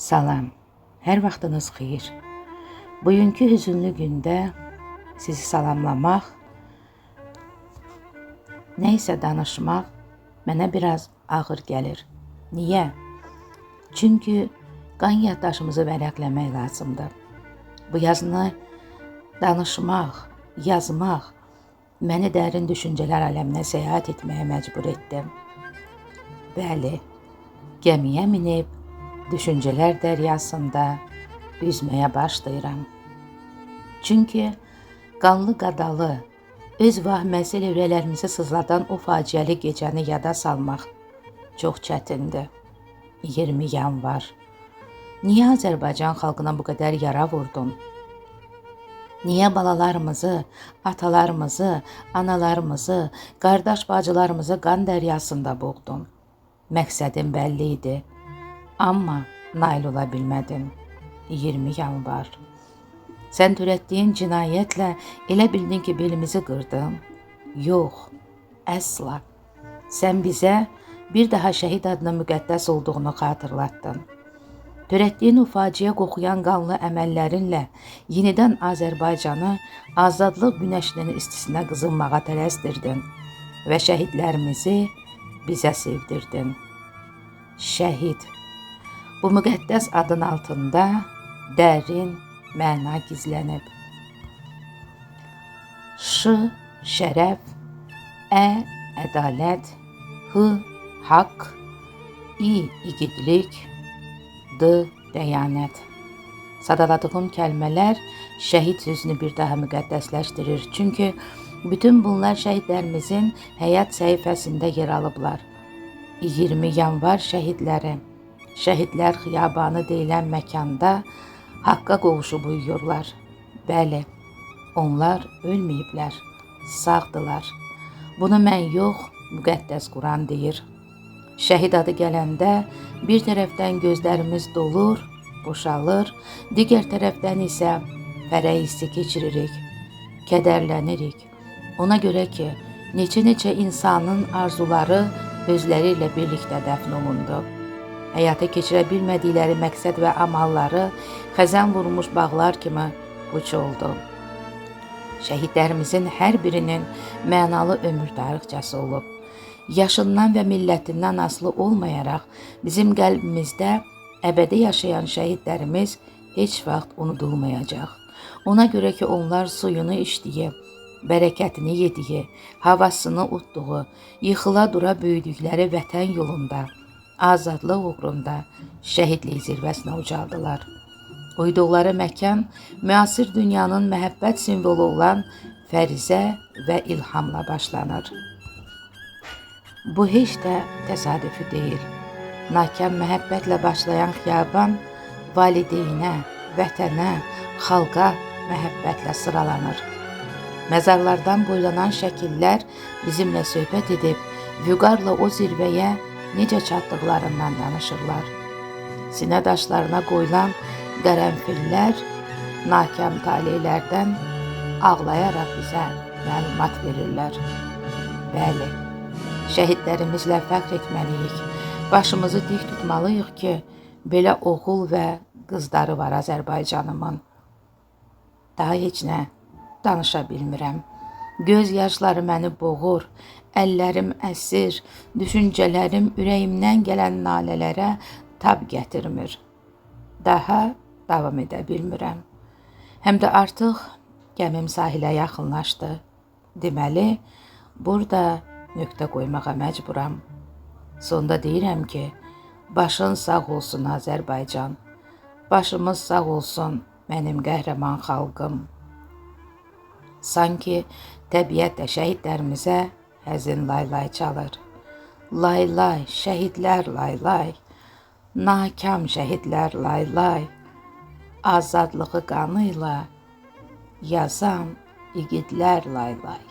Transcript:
Salam, hər vaxtınız xeyir. Bugünkü hüzünlü gündə sizi salamlamaq, nə isə danışmaq mənə biraz ağır gəlir. Niyə? Çünki qan yaddaşımızı vərəqləmək lazımdır. Bu yazını danışmaq, yazmaq məni dərin düşüncələr aləminə səyahət etməyə məcbur etdi. Bəli, gəmiyə minib düşüncələr dəryasında üzməyə başlayıram. Çünki qanlı qadalı, öz vahməsi ilə ürəklərimizi sızladan o faciəli gecəni yada salmaq çox çətindir. 20 yanvar. Niyə Azərbaycan xalqına bu qədər yara vurdun? Niyə balalarımızı, atalarımızı, analarımızı, qardaş bacılarımızı qan dəryasında boğdun? Məqsədin bəlli idi, amma nail ola bilmədin. 20 yanvar. Sən törətdiyin cinayətlə elə bildin ki, belimizi qırdın? Yox, əsla. Sən bizə bir daha şəhid adının müqəddəs olduğunu xatırlatdın. Törətdiyin o faciə qoxuyan qanlı əməllərinlə yenidən Azərbaycanı azadlıq günəşinin istisinə qızınmağa tələsdirdin və şəhidlərimizi bizə sevdirdin. Şəhid. Bu müqəddəs adın altında dərin məna gizlənib. Ş, şərəf, Ə, ədalət, H, haqq, İ, igidlik, D, dəyanət. Sadaladığım kəlmələr şəhid sözünü bir daha müqəddəsləşdirir. Çünki bütün bunlar şəhidlərimizin həyat səhifəsində yer alıblar. 20 yanvar şəhidləri, şəhidlər xiyabanı deyilən məkanda haqqa qovuşub uyuyurlar. Bəli, onlar ölməyiblər, sağdılar. Bunu mən yox, müqəddəs Quran deyir. Şəhid adı gələndə bir tərəfdən gözlərimiz dolur, boşalır, digər tərəfdən isə fərəh hissi keçiririk, kədərlənirik. Ona görə ki, neçə insanın arzuları özləri ilə birlikdə dəfn olundu. Həyata keçirə bilmədikləri məqsəd və amalları xəzən vurmuş bağlar kimi puç oldu. Şəhidlərimizin hər birinin mənalı ömür tarixçəsi olub. Yaşından və millətindən asılı olmayaraq bizim qəlbimizdə əbədi yaşayan şəhidlərimiz heç vaxt unudulmayacaq. Ona görə ki, onlar suyunu içdiyi, bərəkətini yediyi, havasını utduğu, yıxıla dura böyüdükləri vətən yolunda, azadlıq uğrunda şəhidlik zirvəsinə ucaldılar. Uyduqları məkan müasir dünyanın məhəbbət simvolu olan fərizə və ilhamla başlanır. Bu heç də təsadüfi deyil. Nakam məhəbbətlə başlayan xiyaban valideynə, vətənə, xalqa məhəbbətlə sıralanır. Məzarlardan boylanan şəkillər bizimlə söhbət edib, vüqarla o zirvəyə necə çatdıqlarından danışırlar. Sinə daşlarına qoyulan qərənfillər nakam taleylərdən ağlayaraq bizə məlumat verirlər. Bəli, şəhidlərimizlə fəxr etməliyik. Başımızı dik tutmalıyıq ki, belə oğul və qızları var Azərbaycanımın. Daha heç nə danışa bilmirəm. Göz yaşları məni boğur, əllərim əsir, düşüncələrim ürəyimdən gələn nalələrə tab gətirmir. Daha davam edə bilmirəm. Həm də artıq gəmim sahilə yaxınlaşdı. Deməli, burada nöqtə qoymağa məcburam. Sonda deyirəm ki, başın sağ olsun Azərbaycan, başımız sağ olsun mənim qəhrəman xalqım. Sanki təbiət də şəhidlərimizə həzin laylay çalır. Laylay, şəhidlər laylay, nakam şəhidlər laylay, azadlığı qanıyla yazan igidlər laylay.